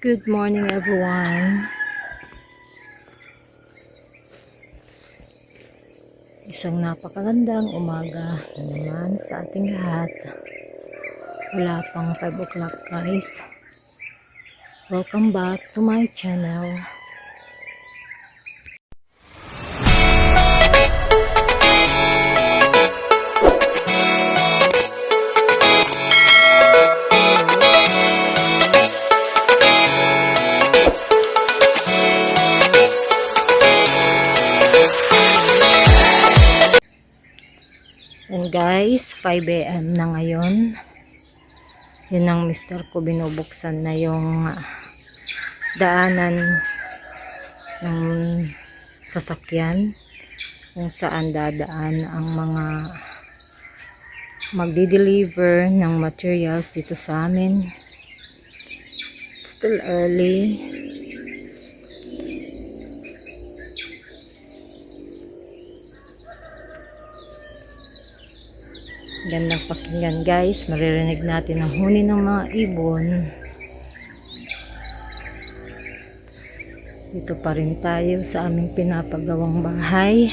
Good morning everyone. Isang napakagandang umaga na naman sa ating lahat. Wala pang 5 o'clock guys. Welcome back to my channel. And guys, 5 AM na ngayon. Yun ang mister ko, binubuksan na yung daanan ng sasakyan kung saan dadaan ang mga magdi-deliver ng materials dito sa amin. It's still early. Gandang pakinggan guys, maririnig natin ang huni ng mga ibon. Dito pa rin tayo sa aming pinapagawang bahay.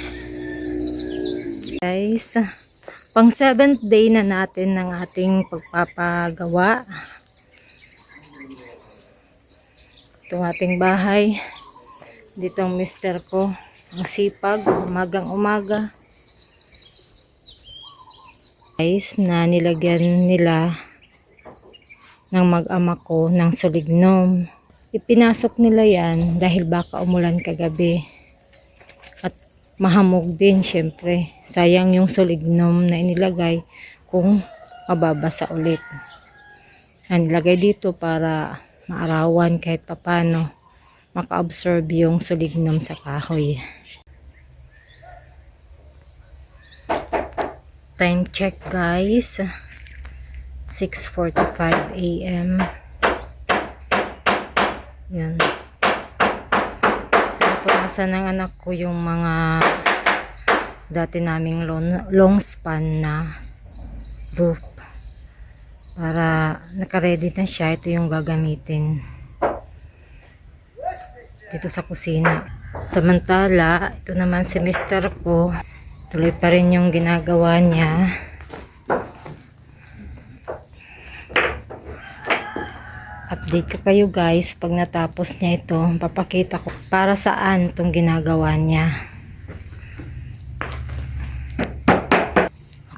Guys, pang 7th day na natin ng ating pagpapagawa. Itong ating bahay. Dito ang mister ko, ang sipag, umagang umaga. Guys, na nilagyan nila ng mag-ama ko ng solignom. Ipinasok nila yan dahil baka umulan kagabi at mahamog din syempre. Sayang yung solignom na inilagay kung mababasa ulit. Nilagay dito para maarawan kahit papano maka-absorb yung solignom sa kahoy. Time check guys, 6:45 AM. Yan. Napunasan ng anak ko yung mga dati naming long span na roof. Para naka-ready na siya, ito yung gagamitin dito sa kusina. Samantala, ito naman si mister ko. Tuloy pa rin yung ginagawa niya. Update ko kayo guys pag natapos niya ito. Papakita ko para saan itong ginagawa niya.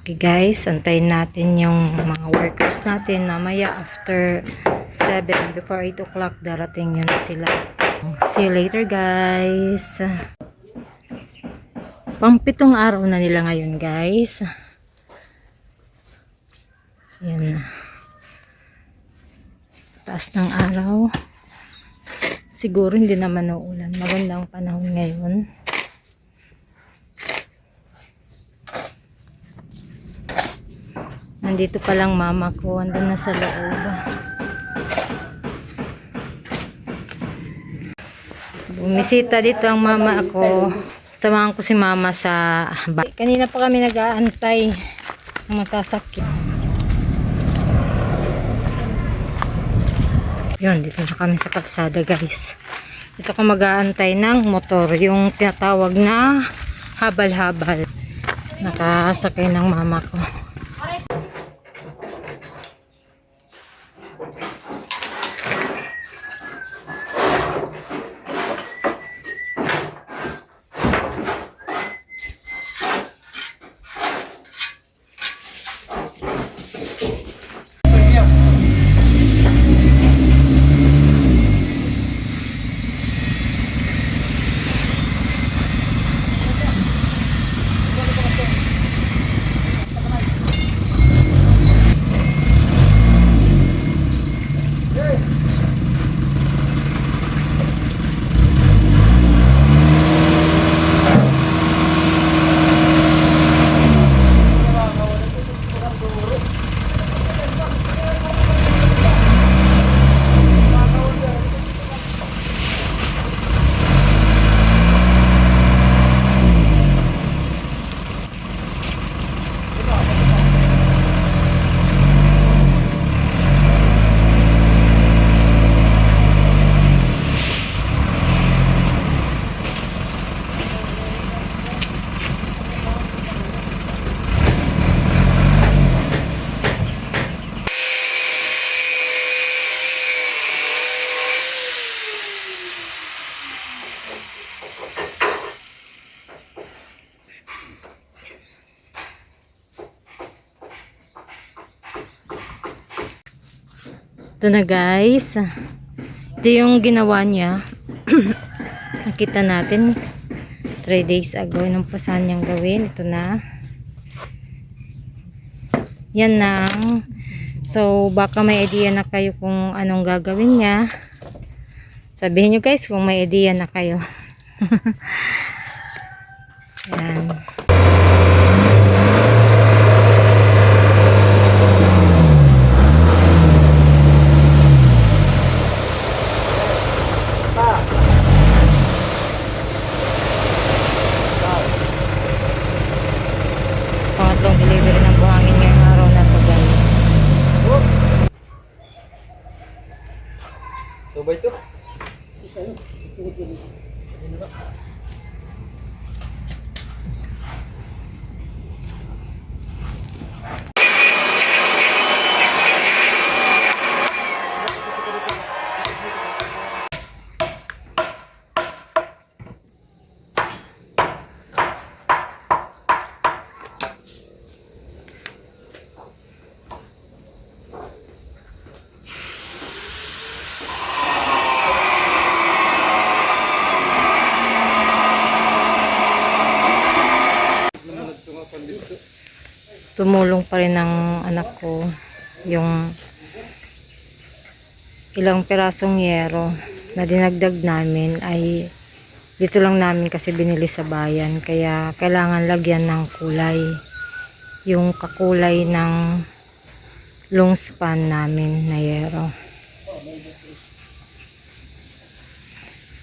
Okay guys, antayin natin yung mga workers natin. Mamaya after 7, before 8 o'clock darating yun sila. See you later guys. Pang 7 araw na nila ngayon guys. Yan. Taas ng araw. Siguro hindi naman uulan. Magandang panahon ngayon. Nandito pa lang mama ko. Andun na sa loob. Bumisita dito ang mama ako. Samahan ko si mama sa bahay. Kanina pa kami nag-aantay ng masasakyan. Yun, dito na kami sa kalsada guys. Dito ko mag-aantay ng motor. Yung tinatawag na habal-habal. Nakasakay ng mama ko. Ito na guys. Ito yung ginawa niya. Nakita natin 3 days ago nung pasan niyang gawin. Ito na. Yan na. So baka may idea na kayo kung anong gagawin niya. Sabihin nyo guys kung may idea na kayo. Yan. Pangatlong delivery ng buhangin ngayong araw na to guys. 2 by 2? Tumulong pa rin ng anak ko yung ilang pirasong yero na dinagdag namin ay dito lang namin kasi binili sa bayan, kaya kailangan lagyan ng kulay, yung kakulay ng long span namin na yero.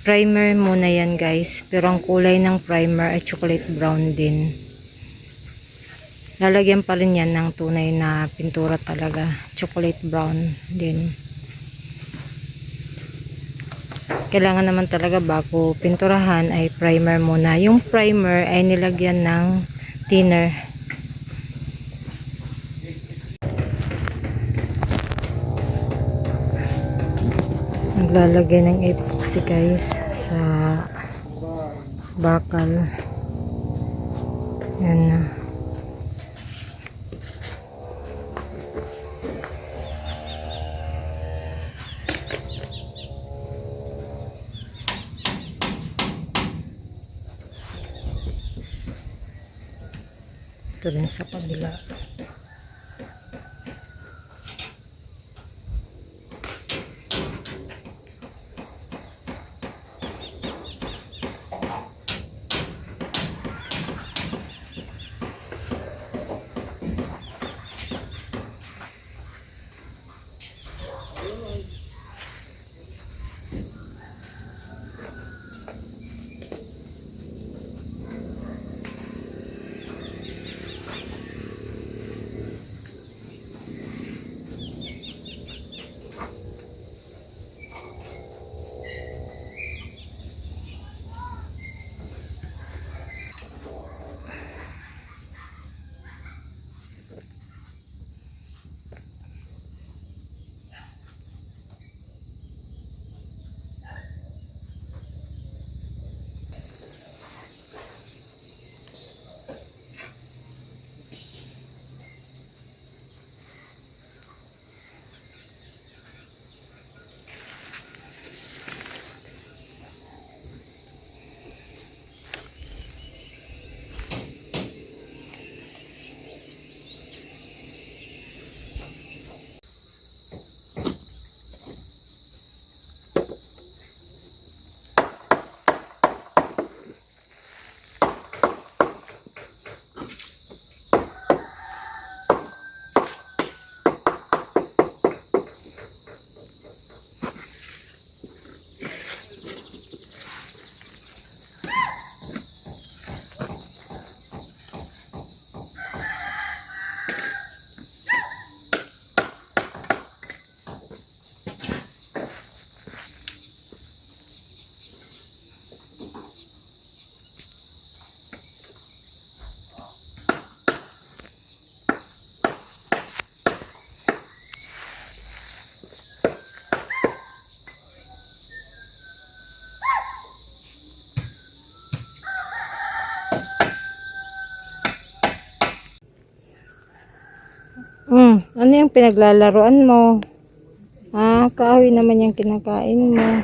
Primer muna yan guys, pero ang kulay ng primer ay chocolate brown din. Lalagyan pa rin yan ng tunay na pintura talaga. Chocolate brown din. Kailangan naman talaga bago pinturahan ay primer muna. Yung primer ay nilagyan ng thinner. Naglalagay ng epoxy guys sa bakal. Yan na. Ito rin sa kabila. Ano yung pinaglalaroan mo? Ah, kahoy naman yung kinakain mo.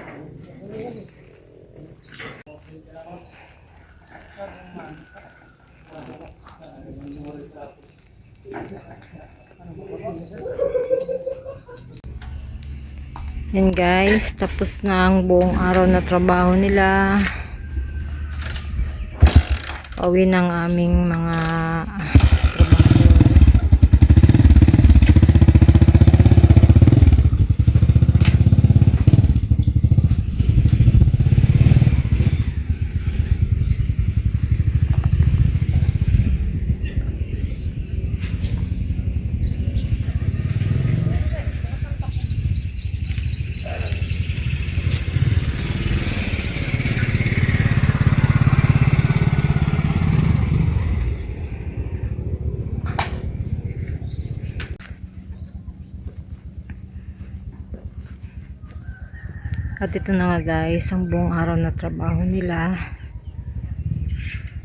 Yan guys, tapos na ang buong araw na trabaho nila. Pauwi ng aming mga trabaho. At ito na nga guys, ang buong araw na trabaho nila.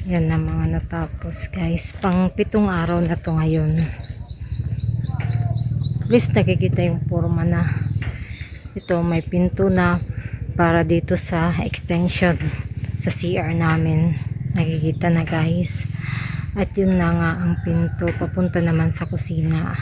Yan na mga natapos guys. Pang 7 araw na to ngayon. At least nakikita yung forma na. Ito may pinto na para dito sa extension sa CR namin. Nakikita na guys. At yun na nga ang pinto papunta naman sa kusina.